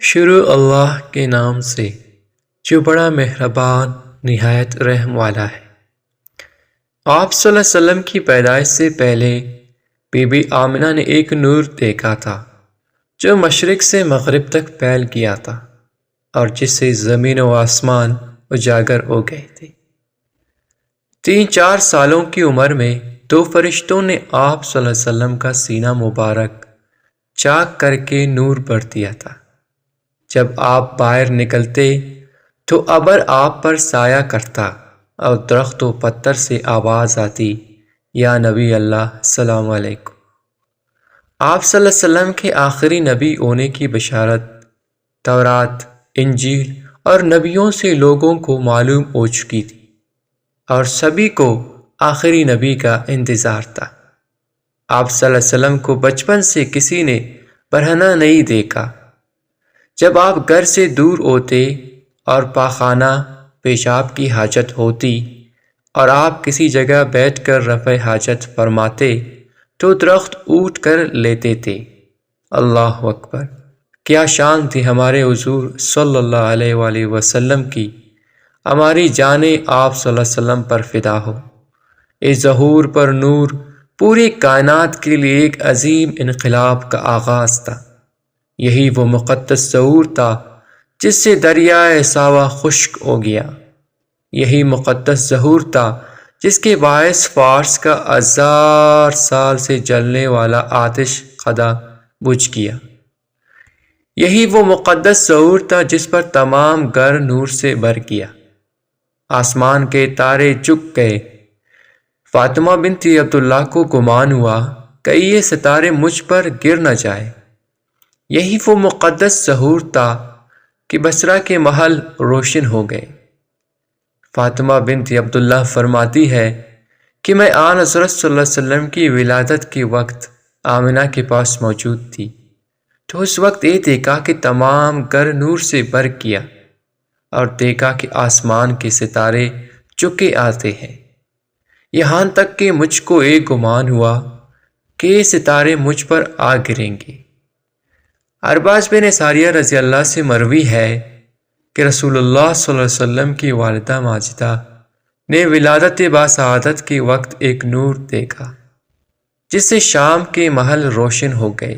شروع اللہ کے نام سے جو بڑا مہربان نہایت رحم والا ہے۔ آپ صلی اللہ علیہ وسلم کی پیدائش سے پہلے بی بی آمنہ نے ایک نور دیکھا تھا جو مشرق سے مغرب تک پھیل گیا تھا اور جس سے زمین و آسمان اجاگر ہو گئے تھے۔ 3-4 سالوں کی عمر میں 2 فرشتوں نے آپ صلی اللہ علیہ وسلم کا سینہ مبارک چاک کر کے نور بھر دیا تھا۔ جب آپ باہر نکلتے تو ابر آپ پر سایہ کرتا اور درخت و پتھر سے آواز آتی، یا نبی اللہ السلام علیکم۔ آپ صلی اللہ علیہ وسلم کے آخری نبی ہونے کی بشارت تورات، انجیل اور نبیوں سے لوگوں کو معلوم ہو چکی تھی اور سبھی کو آخری نبی کا انتظار تھا۔ آپ صلی اللہ علیہ وسلم کو بچپن سے کسی نے برہنہ نہیں دیکھا۔ جب آپ گھر سے دور ہوتے اور پاخانہ پیشاب کی حاجت ہوتی اور آپ کسی جگہ بیٹھ کر رفع حاجت فرماتے تو درخت اٹھ کر لیتے تھے۔ اللہ اکبر! کیا شان تھی ہمارے حضور صلی اللہ علیہ وآلہ وسلم کی۔ ہماری جانیں آپ صلی اللہ علیہ وسلم پر فدا ہو۔ اس ظہور پر نور پوری کائنات کے لیے ایک عظیم انقلاب کا آغاز تھا۔ یہی وہ مقدس ظہور تھا جس سے دریائے ساوا خشک ہو گیا۔ یہی مقدس ظہور تھا جس کے باعث فارس کا 1000 سال سے جلنے والا آتش خدا بجھ گیا۔ یہی وہ مقدس ظہور تھا جس پر تمام گھر نور سے بھر گیا۔ آسمان کے تارے جھک گئے۔ فاطمہ بنت عبداللہ کو گمان ہوا کہ یہ ستارے مجھ پر گر نہ جائے۔ یہی وہ مقدس ظہور تھا کہ بصرہ کے محل روشن ہو گئے۔ فاطمہ بنت عبداللہ فرماتی ہے کہ میں آن حضرت صلی اللہ علیہ وسلم کی ولادت کے وقت آمنہ کے پاس موجود تھی تو اس وقت یہ دیکھا کہ تمام گھر نور سے بھر گیا اور دیکھا کہ آسمان کے ستارے چکے آتے ہیں، یہاں تک کہ مجھ کو ایک گمان ہوا کہ یہ ستارے مجھ پر آ گریں گے۔ ارباز بن ساریہ رضی اللہ سے مروی ہے کہ رسول اللہ صلی اللہ علیہ وسلم کی والدہ ماجدہ نے ولادت باسعادت کے وقت ایک نور دیکھا جس سے شام کے محل روشن ہو گئے۔